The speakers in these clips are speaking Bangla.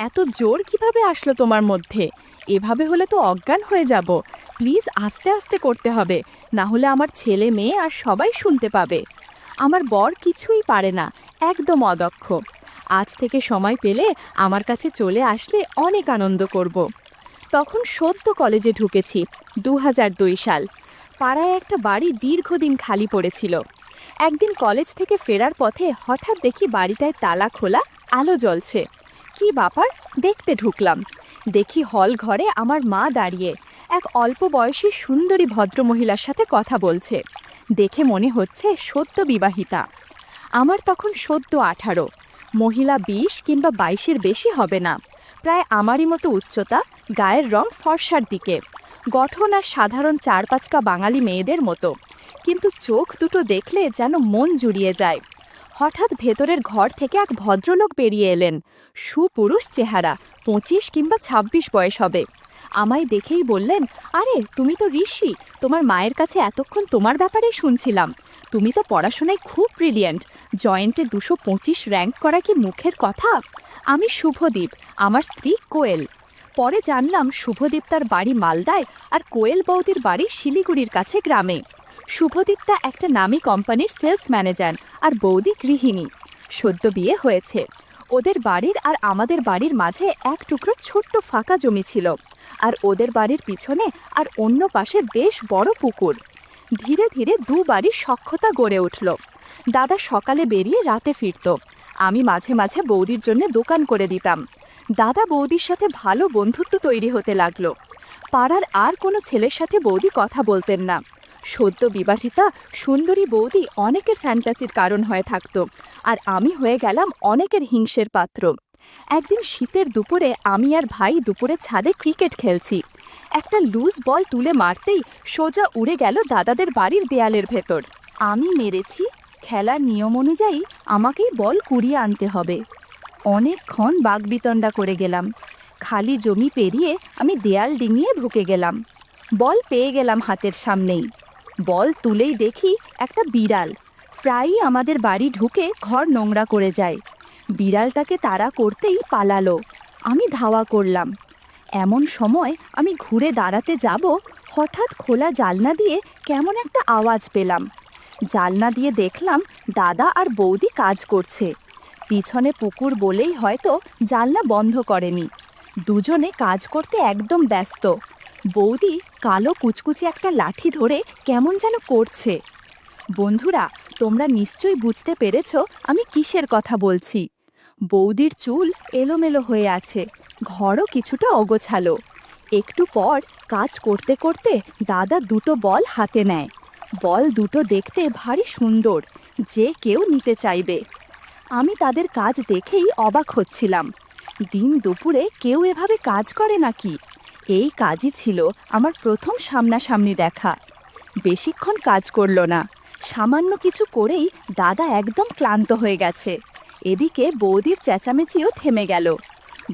এত জোর কিভাবে আসলো তোমার মধ্যে? এভাবে হলে তো অজ্ঞান হয়ে যাব। প্লিজ আস্তে আস্তে করতে হবে, না হলে আমার ছেলে মেয়ে আর সবাই শুনতে পাবে। আমার বর কিছুই পারে না, একদম অদক্ষ। আজ থেকে সময় পেলে আমার কাছে চলে আসলে অনেক আনন্দ করব। তখন সদ্য কলেজে ঢুকেছি, 2002 সাল। পাড়ায় একটা বাড়ি দীর্ঘদিন খালি পড়েছিল। একদিন কলেজ থেকে ফেরার পথে হঠাৎ দেখি বাড়িটায় তালা খোলা, আলো জ্বলছে। কি ব্যাপার? দেখতে ঢুকলাম। দেখি হল ঘরে আমার মা দাঁড়িয়ে এক অল্প বয়সী সুন্দরী ভদ্রমহিলার সাথে কথা বলছে। দেখে মনে হচ্ছে সদ্য বিবাহিতা। আমার তখন সদ্য 18, মহিলা 20 কিংবা 22-এর বেশি হবে না। প্রায় আমারই মতো উচ্চতা, গায়ের রং ফর্সার দিকে, গঠন আর সাধারণ 4-5কা বাঙালি মেয়েদের মতো, কিন্তু চোখ দুটো দেখলে যেন মন জুড়িয়ে যায়। হঠাৎ ভেতরের ঘর থেকে এক ভদ্রলোক বেরিয়ে এলেন। সুপুরুষ চেহারা, 25 কিংবা 26 বয়স হবে। আমায় দেখেই বললেন, আরে তুমি তো ঋষি, তোমার মায়ের কাছে এতক্ষণ তোমার ব্যাপারেই শুনছিলাম। তুমি তো পড়াশোনায় খুব ব্রিলিয়েন্ট, জয়েন্টে 225 র্যাঙ্ক করা কি মুখের কথা? আমি শুভদীপ, আমার স্ত্রী কোয়েল। পরে জানলাম শুভদীপ তার বাড়ি মালদায় আর কোয়েল বৌদির বাড়ি শিলিগুড়ির কাছে গ্রামে। শুভদীপটা একটা নামী কোম্পানির সেলস ম্যানেজার আর বৌদি গৃহিণী। সদ্য বিয়ে হয়েছে। ওদের বাড়ির আর আমাদের বাড়ির মাঝে এক টুকরো ছোট্ট ফাঁকা জমি ছিল, আর ওদের বাড়ির পিছনে আর অন্য পাশে বেশ বড় পুকুর। ধীরে ধীরে দু বাড়ির সখ্যতা গড়ে উঠল। দাদা সকালে বেরিয়ে রাতে ফিরত। আমি মাঝে মাঝে বৌদির জন্য দোকান করে দিতাম। দাদা বৌদির সাথে ভালো বন্ধুত্ব তৈরি হতে লাগলো। পাড়ার আর কোনো ছেলের সাথে বৌদি কথা বলতেন না। সদ্য বিবাহিতা সুন্দরী বৌদি অনেকের ফ্যান্টাসির কারণ হয়ে থাকত, আর আমি হয়ে গেলাম অনেকের হিংসের পাত্র। একদিন শীতের দুপুরে আমি আর ভাই দুপুরে ছাদে ক্রিকেট খেলছি। একটা লুজ বল তুলে মারতেই সোজা উড়ে গেল দাদাদের বাড়ির দেয়ালের ভেতর। আমি মেরেছি। খেলার নিয়ম অনুযায়ী আমাকেই বল কুড়িয়ে আনতে হবে। অনেকক্ষণ বাগবিতণ্ডা করে গেলাম। খালি জমি পেরিয়ে আমি দেয়াল ডিঙিয়ে ঢুকে গেলাম। বল পেয়ে গেলাম হাতের সামনেই। বল তুলেই দেখি একটা বিড়াল প্রায়ই আমাদের বাড়ি ঢুকে ঘর নোংরা করে যায়। বিড়ালটাকে তাড়া করতেই পালালো। আমি ধাওয়া করলাম। এমন সময় আমি ঘুরে দাঁড়াতে যাব, হঠাৎ খোলা জালনা দিয়ে কেমন একটা আওয়াজ পেলাম। জালনা দিয়ে দেখলাম দাদা আর বৌদি কাজ করছে। পিছনে পুকুর বলেই হয়তো জালনা বন্ধ করেনি। দুজনে কাজ করতে একদম ব্যস্ত। বৌদি কালো কুচকুচে একটা লাঠি ধরে কেমন যেন করছে। বন্ধুরা, তোমরা নিশ্চয়ই বুঝতে পেরেছ আমি কিসের কথা বলছি। বৌদির চুল এলোমেলো হয়ে আছে, ঘরও কিছুটা অগোছালো। একটু পর কাজ করতে করতে দাদা দুটো বল হাতে নেয়। বল দুটো দেখতে ভারী সুন্দর, যে কেউ নিতে চাইবে। আমি তাদের কাজ দেখেই অবাক হচ্ছিলাম। দিন দুপুরে কেউ এভাবে কাজ করে নাকি? এই কাজই ছিল আমার প্রথম সামনাসামনি দেখা। বেশিক্ষণ কাজ করলো না। সামান্য কিছু করেই দাদা একদম ক্লান্ত হয়ে গেছে। এদিকে বৌদির চেঁচামেচিও থেমে গেল।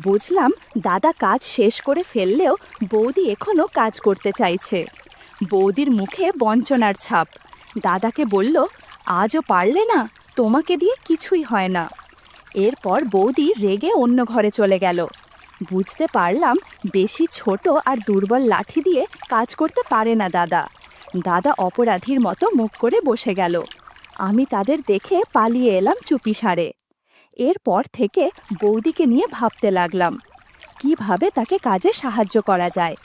বুঝলাম দাদা কাজ শেষ করে ফেললেও বৌদি এখনও কাজ করতে চাইছে। বৌদির মুখে বঞ্চনার ছাপ। দাদাকে বলল, আজও পারলে না? তোমাকে দিয়ে কিছুই হয় না। এরপর বৌদি রেগে অন্য ঘরে চলে গেল। বুঝতে পারলাম বেশি ছোট আর দুর্বল লাঠি দিয়ে কাজ করতে পারে না দাদা। দাদা অপরাধীর মতো মুখ করে বসে গেল। আমি তাদের দেখে পালিয়ে এলাম চুপিসারে। এরপর থেকে বৌদিকে নিয়ে ভাবতে লাগলাম কিভাবে তাকে কাজে সাহায্য করা যায়।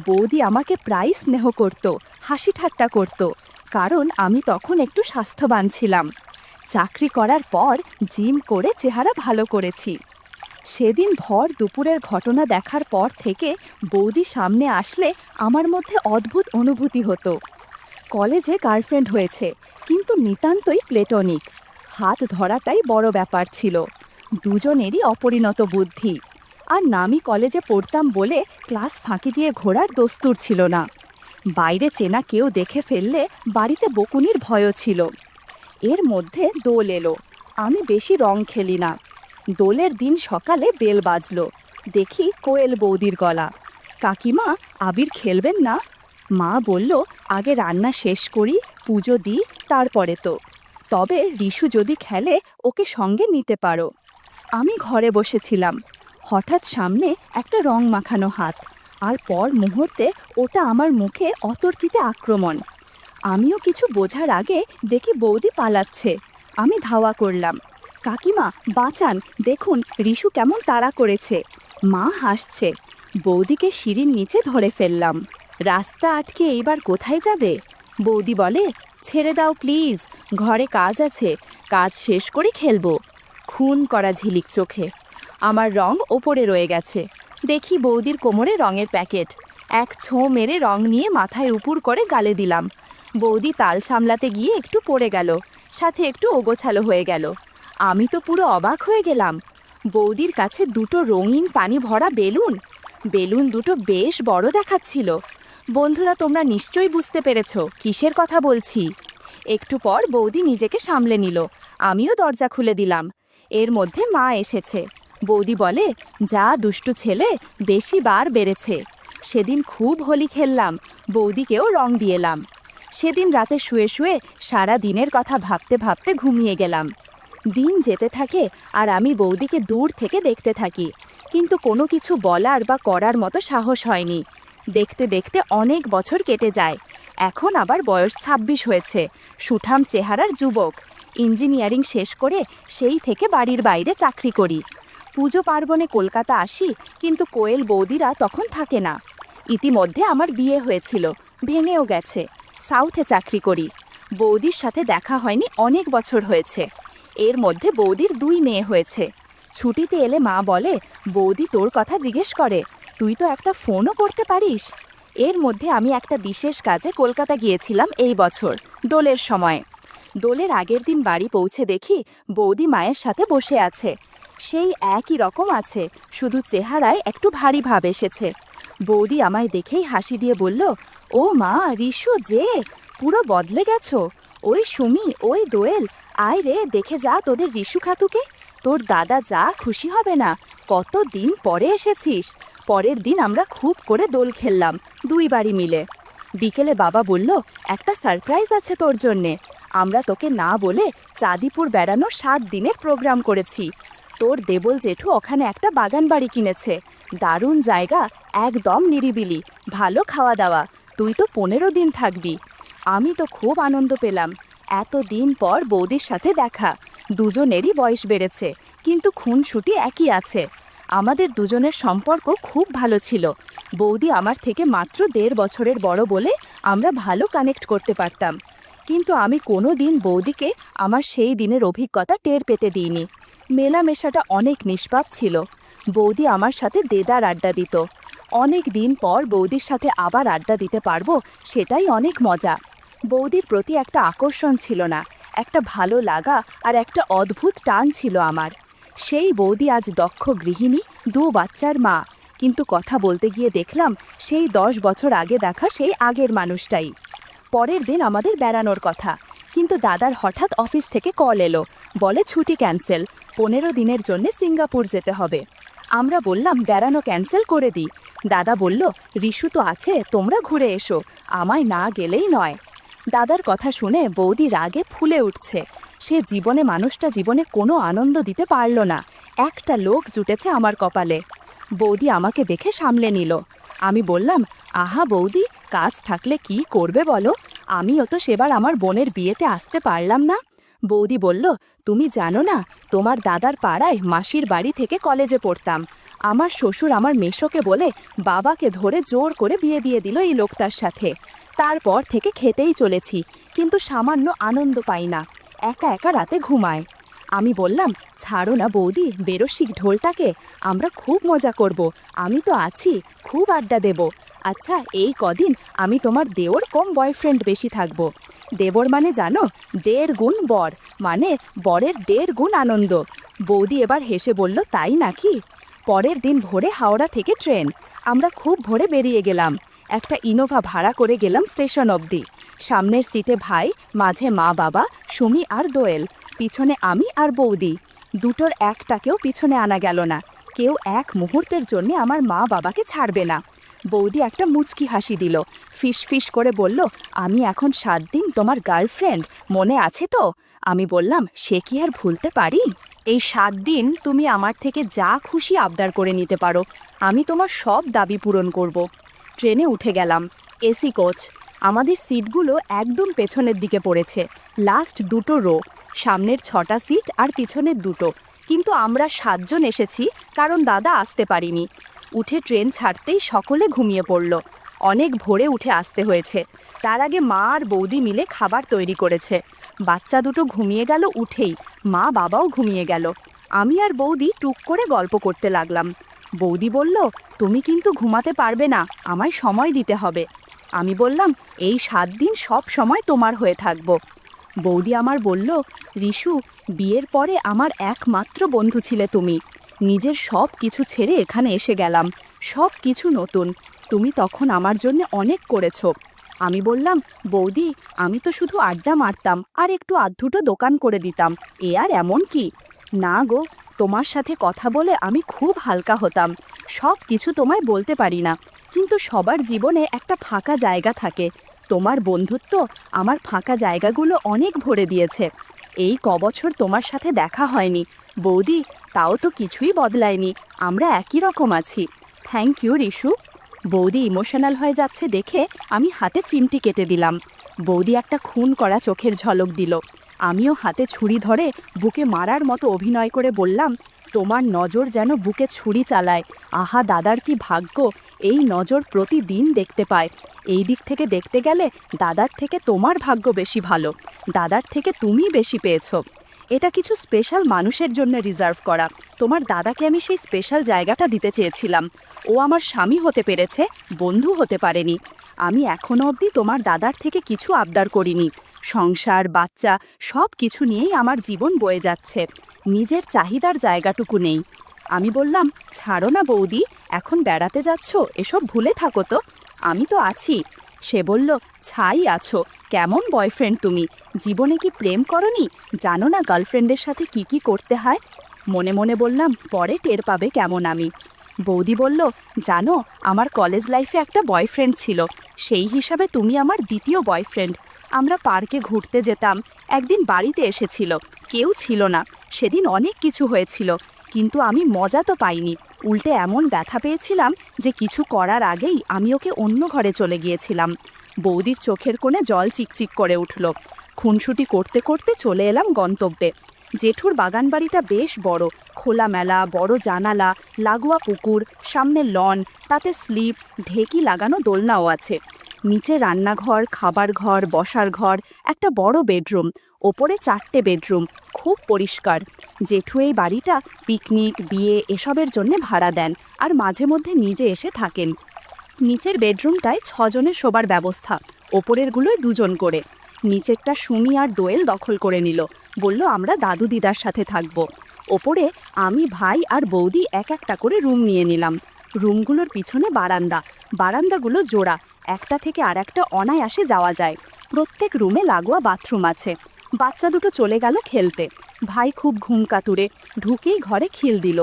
বৌদি আমাকে প্রায় স্নেহ করত, হাসি ঠাট্টা করত, কারণ আমি তখন একটু স্বাস্থ্যবান ছিলাম। চাকরি করার পর জিম করে চেহারা ভালো করেছি। সেদিন ভর দুপুরের ঘটনা দেখার পর থেকে বৌদি সামনে আসলে আমার মধ্যে অদ্ভুত অনুভূতি হতো। কলেজে গার্লফ্রেন্ড হয়েছে, কিন্তু নিতান্তই প্লেটনিক। হাত ধরাটাই বড় ব্যাপার ছিল। দুজনেরই অপরিণত বুদ্ধি। আর নামি কলেজে পড়তাম বলে ক্লাস ফাঁকি দিয়ে ঘোরার দস্তুর ছিল না। বাইরে চেনা কেউ দেখে ফেললে বাড়িতে বকুনির ভয়ও ছিল। এর মধ্যে দোল এলো। আমি বেশি রং খেলি না। দোলের দিন সকালে বেল বাজলো। দেখি কোয়েল বৌদির গলা। কাকিমা, আবির খেলবেন না? মা বলল, আগে রান্না শেষ করি, পুজো দিই, তারপরে তো। তবে রিশু যদি খেলে ওকে সঙ্গে নিতে পারো। আমি ঘরে বসেছিলাম। হঠাৎ সামনে একটা রং মাখানো হাত, আর পর মুহূর্তে ওটা আমার মুখে অতর্কিতে আক্রমণ। আমিও কিছু বোঝার আগে দেখি বৌদি পালাচ্ছে। আমি ধাওয়া করলাম, কাকিমা বাঁচান, দেখুন রিশু কেমন তাড়া করেছে। মা হাসছে। বৌদিকে সিঁড়ির নিচে ধরে ফেললাম। রাস্তা আটকে এইবার কোথায় যাবে? বৌদি বলে, ছেড়ে দাও প্লিজ, ঘরে কাজ আছে, কাজ শেষ করে খেলবো। খুন করা ঝিলিক চোখে। আমার রং ওপরে রয়ে গেছে। দেখি বৌদির কোমরে রঙের প্যাকেট। এক ছোঁ মেরে রং নিয়ে মাথায় উপুর করে গালে দিলাম। বৌদি তাল সামলাতে গিয়ে একটু পড়ে গেল, সাথে একটু ওগোছালো হয়ে গেল। আমি তো পুরো অবাক হয়ে গেলাম। বৌদির কাছে দুটো রঙিন পানি ভরা বেলুন। বেলুন দুটো বেশ বড় দেখাচ্ছিল। বন্ধুরা, তোমরা নিশ্চয়ই বুঝতে পেরেছ কিসের কথা বলছি। একটু পর বৌদি নিজেকে সামলে নিল। আমিও দরজা খুলে দিলাম। এর মধ্যে মা এসেছে। বৌদি বলে, যা দুষ্টু ছেলে, বেশি বার বেড়েছে। সেদিন খুব হোলি খেললাম, বৌদিকেও রং দিয়েলাম। সেদিন রাতে শুয়ে শুয়ে সারা দিনের কথা ভাবতে ভাবতে ঘুমিয়ে গেলাম। দিন যেতে থাকে আর আমি বৌদিকে দূর থেকে দেখতে থাকি, কিন্তু কোনো কিছু বলার বা করার মতো সাহস হয়নি। দেখতে দেখতে অনেক বছর কেটে যায়। এখন আবার বয়স 26 হয়েছে। সুঠাম চেহারার যুবক। ইঞ্জিনিয়ারিং শেষ করে সেই থেকে বাড়ির বাইরে চাকরি করি। পুজো পার্বণে কলকাতা আসি, কিন্তু কোয়েল বৌদিরা তখন থাকে না। ইতিমধ্যে আমার বিয়ে হয়েছিল, ভেঙেও গেছে। সাউথে চাকরি করি। বৌদির সাথে দেখা হয়নি অনেক বছর হয়েছে। এর মধ্যে বৌদির 2 মেয়ে হয়েছে। ছুটিতে এলে মা বলে, বৌদি তোর কথা জিজ্ঞেস করে, তুই তো একটা ফোনও করতে পারিস। এর মধ্যে আমি একটা বিশেষ কাজে কলকাতা গিয়েছিলাম এই বছর, দোলের সময়। দোলের আগের দিন বাড়ি পৌঁছে দেখি বৌদি মায়ের সাথে বসে আছে। সেই একই রকম আছে, শুধু চেহারায় একটু ভারী ভাব এসেছে। বৌদি আমায় দেখেই হাসি দিয়ে বলল, ও মা, রিশু যে, পুরো বদলে গেছো। ওই সুমি, ওই দোয়েল, আয় রে দেখে যা তোদের রিশু খাতুকে। তোর দাদা যা খুশি হবে না, কত দিন পরে এসেছিস। পরের দিন আমরা খুব করে দোল খেললাম, 2 বাড়ি মিলে। বিকেলে বাবা বলল, একটা সারপ্রাইজ আছে তোর জন্যে। আমরা তোকে না বলে চাঁদিপুর বেড়ানোর 7 দিনের প্রোগ্রাম করেছি। তোর দেবল জেঠু ওখানে একটা বাগান বাড়ি কিনেছে। দারুণ জায়গা, একদম নিরিবিলি, ভালো খাওয়া দাওয়া। তুই তো 15 দিন থাকবি। আমি তো খুব আনন্দ পেলাম। এত দিন পর বৌদির সাথে দেখা। দুজনেরই বয়স বেড়েছে, কিন্তু খুনসুটি একই আছে। আমাদের দুজনের সম্পর্ক খুব ভালো ছিল। বৌদি আমার থেকে মাত্র 1.5 বছরের বড় বলে আমরা ভালো কানেক্ট করতে পারতাম। কিন্তু আমি কোনো দিন বৌদিকে আমার সেই দিনের অভিজ্ঞতা টের পেতে দিইনি। মেলামেশাটা অনেক নিষ্পাপ ছিল। বৌদি আমার সাথে দেদার আড্ডা দিত। অনেক দিন পর বৌদির সাথে আবার আড্ডা দিতে পারবো, সেটাই অনেক মজা। বৌদির প্রতি একটা আকর্ষণ ছিল না, একটা ভালো লাগা আর একটা অদ্ভুত টান ছিল আমার। সেই বৌদি আজ দক্ষ গৃহিণী, 2 বাচ্চার মা। কিন্তু কথা বলতে গিয়ে দেখলাম সেই 10 বছর আগে দেখা সেই আগের মানুষটাই। পরের দিন আমাদের বেড়ানোর কথা, কিন্তু দাদার হঠাৎ অফিস থেকে কল এলো। বলে ছুটি ক্যান্সেল, 15 দিনের জন্য সিঙ্গাপুর যেতে হবে। আমরা বললাম বেড়ানো ক্যান্সেল করে দিই। দাদা বলল, রিশু তো আছে, তোমরা ঘুরে এসো, আমায় না গেলেই নয়। দাদার কথা শুনে বৌদি রাগে ফুলে উঠছে। সে মানুষটা জীবনে কোনো আনন্দ দিতে পারল না। একটা লোক জুটেছে আমার কপালে। বৌদি আমাকে দেখে সামলে নিল। আমি বললাম, আহা বৌদি, কাজ থাকলে কি করবে বলো? আমিও তো সেবার আমার বোনের বিয়েতে আসতে পারলাম না। বৌদি বলল, তুমি জানো না, তোমার দাদার পাড়ায় মাসির বাড়ি থেকে কলেজে পড়তাম। আমার শ্বশুর আমার মেশোকে বলে বাবাকে ধরে জোর করে বিয়ে দিয়ে দিল এই লোকটার সাথে। তারপর থেকে খেতেই চলেছি, কিন্তু সামান্য আনন্দ পাই না। একা একা রাতে ঘুমায়। আমি বললাম, ছাড়ো না বৌদি, বেরসিক ঢোলটাকে, আমরা খুব মজা করব। আমি তো আছি, খুব আড্ডা দেব। আচ্ছা, এই কদিন আমি তোমার দেওর কম বয়ফ্রেন্ড বেশি থাকবো। দেবর মানে জানো, 1.5 গুণ বর, মানে বরের 1.5 গুণ আনন্দ। বৌদি এবার হেসে বলল, তাই নাকি? পরের দিন ভোরে হাওড়া থেকে ট্রেন। আমরা খুব ভোরে বেরিয়ে গেলাম। একটা ইনোভা ভাড়া করে গেলাম স্টেশন অবধি। সামনের সিটে ভাই, মাঝে মা বাবা, সুমি আর দোয়েল, পিছনে আমি আর বৌদি। দুটোর একটাকেও পিছনে আনা গেল না। কেউ এক মুহূর্তের জন্য আমার মা বাবাকে ছাড়বে না। বৌদি একটা মুচকি হাসি দিল, ফিস ফিস করে বলল, আমি এখন 7 দিন তোমার গার্লফ্রেন্ড, মনে আছে তো? আমি বললাম, সে কি আর ভুলতে পারি? এই 7 দিন তুমি আমার থেকে যা খুশি আবদার করে নিতে পারো, আমি তোমার সব দাবি পূরণ করব। ট্রেনে উঠে গেলাম। AC coach. আমাদের সিটগুলো একদম পেছনের দিকে পড়েছে, লাস্ট দুটো রো, সামনের 6টা সিট আর পিছনের দুটো। কিন্তু আমরা 7 জন এসেছি, কারণ দাদা আসতে পারিনি। উঠে ট্রেন ছাড়তেই সকলে ঘুমিয়ে পড়ল। অনেক ভোরে উঠে আসতে হয়েছে। তার আগে মা আর বৌদি মিলে খাবার তৈরি করেছে। বাচ্চা দুটো ঘুমিয়ে গেল উঠেই, মা বাবাও ঘুমিয়ে গেল। আমি আর বৌদি টুক করে গল্প করতে লাগলাম। বৌদি বলল, তুমি কিন্তু ঘুমাতে পারবে না, আমায় সময় দিতে হবে। আমি বললাম, এই 7 দিন সব সময় তোমার হয়ে থাকবো। বৌদি আমার বলল, রিশু, বিয়ের পরে আমার একমাত্র বন্ধু ছিলে তুমি। নিজের সব কিছু ছেড়ে এখানে এসে গেলাম, সব কিছু নতুন। তুমি তখন আমার জন্য অনেক করেছো। আমি বললাম, বৌদি, আমি তো শুধু আড্ডা মারতাম আর একটু আধটুটো দোকান করে দিতাম, এ আর এমন কি? না গো, তোমার সাথে কথা বলে আমি খুব হালকা হতাম। সব কিছু তোমায় বলতে পারি না, কিন্তু সবার জীবনে একটা ফাঁকা জায়গা থাকে। তোমার বন্ধুত্ব আমার ফাঁকা জায়গাগুলো অনেক ভরে দিয়েছে। এই কবছর তোমার সাথে দেখা হয়নি বৌদি, তাও তো কিছুই বদলায়নি, আমরা একই রকম আছি। Thank you Rishu. বৌদি ইমোশনাল হয়ে যাচ্ছে দেখে আমি হাতে চিমটি কেটে দিলাম। বৌদি একটা খুন করা চোখের ঝলক দিল। আমিও হাতে ছুরি ধরে বুকে মারার মতো অভিনয় করে বললাম, তোমার নজর যেন বুকে ছুরি চালায়। আহা দাদার কি ভাগ্য, এই নজর প্রতিদিন দেখতে পায়। এই দিক থেকে দেখতে গেলে দাদার থেকে তোমার ভাগ্য বেশি ভালো, দাদার থেকে তুমি বেশি পেয়েছো। এটা কিছু স্পেশাল মানুষের জন্য রিজার্ভ করা। তোমার দাদাকে আমি সেই স্পেশাল জায়গাটা দিতে চেয়েছিলাম। ও আমার স্বামী হতে পেরেছে, বন্ধু হতে পারেনি। আমি এখনো অবধি তোমার দাদার থেকে কিছু আবদার করিনি। সংসার, বাচ্চা সব কিছু নিয়েই আমার জীবন বয়ে যাচ্ছে, নিজের চাহিদার জায়গাটুকু নেই। আমি বললাম, ছাড়ো না বৌদি, এখন বেড়াতে যাচ্ছ, এসব ভুলে থাকো তো, আমি তো আছি। সে বলল, ছাই আছো, কেমন বয়ফ্রেন্ড তুমি, জীবনে কি প্রেম করনি? জানো না গার্লফ্রেন্ডের সাথে কি কি করতে হয়? মনে মনে বললাম, পরে টের পাবে কেমন আমি। বৌদি বলল, জানো, আমার কলেজ লাইফে একটা বয়ফ্রেন্ড ছিল, সেই হিসাবে তুমি আমার দ্বিতীয় বয়ফ্রেন্ড। আমরা পার্কে ঘুরতে যেতাম, একদিন বাড়িতে এসেছিল, কেউ ছিল না। সেদিন অনেক কিছু হয়েছিল, কিন্তু আমি মজা তো পাইনি, উল্টে এমন ব্যথা পেয়েছিলাম যে কিছু করার আগেই আমি ওকে অন্য ঘরে চলে গিয়েছিলাম। বৌদির চোখের কোণে জল চিকচিক করে উঠল। খুনসুটি করতে করতে চলে এলাম গন্তব্যে। জেঠুর বাগানবাড়িটা বেশ বড়, খোলামেলা, বড় জানালা, লাগোয়া পুকুর, সামনে লন, তাতে স্লিপ, ঢেকি লাগানো দোলনাও আছে। নিচে রান্নাঘর, খাবার ঘর, বসার ঘর, একটা বড় বেডরুম, ওপরে 4টে বেডরুম, খুব পরিষ্কার। জেঠু এই বাড়িটা পিকনিক, বিয়ে এসবের জন্য ভাড়া দেন আর মাঝে মধ্যে নিজে এসে থাকেন। নিচের বেডরুমটায় 6 জনের শোবার ব্যবস্থা, ওপরেরগুলোয় 2 জন করে। নিচেরটা সুমি আর দোয়েল দখল করে নিল, বলল আমরা দাদু দিদার সাথে থাকবো। ওপরে আমি, ভাই আর বৌদি এক একটা করে রুম নিয়ে নিলাম। রুমগুলোর পিছনে বারান্দা, বারান্দাগুলো জোড়া, একটা থেকে আর একটা অনায়াসে যাওয়া যায়। প্রত্যেক রুমে লাগোয়া বাথরুম আছে। বাচ্চা দুটো চলে গেল খেলতে। ভাই খুব ঘুম কাতুরে, ঢুকেই ঘরে খিল দিল।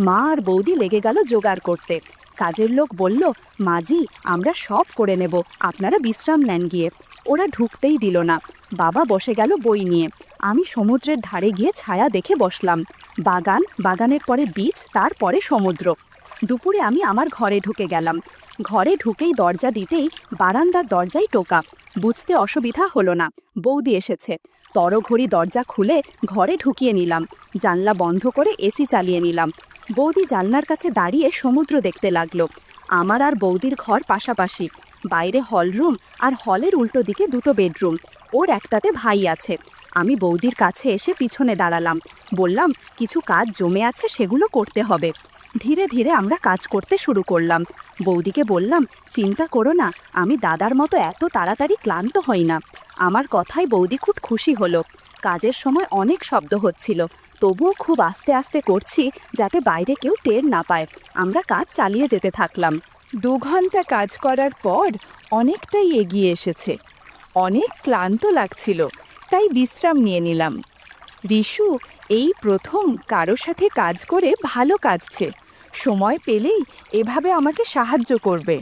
মা আর বৌদি লেগে গেল জোগাড় করতে। কাজের লোক বলল, মাজি, আমরা সব করে নেব, আপনারা বিশ্রাম নেন গিয়ে। ওরা ঢুকতেই দিল না। বাবা বসে গেল বই নিয়ে। আমি সমুদ্রের ধারে গিয়ে ছায়া দেখে বসলাম। বাগান, বাগানের পরে বিচ, তারপরে সমুদ্র। দুপুরে আমি আমার ঘরে ঢুকে গেলাম। ঘরে ঢুকেই দরজা দিতেই বারান্দার দরজায় টোকা। বুঝতে অসুবিধা হলো না, বৌদি এসেছে। তড়ঘড়ি দরজা খুলে ঘরে ঢুকিয়ে নিলাম। জানলা বন্ধ করে এসি চালিয়ে নিলাম। বৌদি জানলার কাছে দাঁড়িয়ে সমুদ্র দেখতে লাগলো। আমার আর বৌদির ঘর পাশাপাশি, বাইরে হলরুম আর হলের উল্টো দিকে 2টো বেডরুম। ওর একটাতে ভাই আছে। আমি বৌদির কাছে এসে পিছনে দাঁড়ালাম, বললাম, কিছু কাজ জমে আছে, সেগুলো করতে হবে। ধীরে ধীরে আমরা কাজ করতে শুরু করলাম। বৌদিকে বললাম, চিন্তা করো না, আমি দাদার মতো এত তাড়াতাড়ি ক্লান্ত হই না। আমার কথায় বৌদি খুব খুশি হলো। কাজের সময় অনেক শব্দ হচ্ছিল, তবুও খুব আস্তে আস্তে করছি যাতে বাইরে কেউ টের না পায়। আমরা কাজ চালিয়ে যেতে থাকলাম। 2 ঘন্টা কাজ করার পর অনেকটাই এগিয়ে এসেছে। অনেক ক্লান্ত লাগছিল, তাই বিশ্রাম নিয়ে নিলাম। রিশু এই প্রথম কারো সাথে কাজ করে ভালো কাজছে। সময় পেলেই এভাবে আমাকে সাহায্য করবে।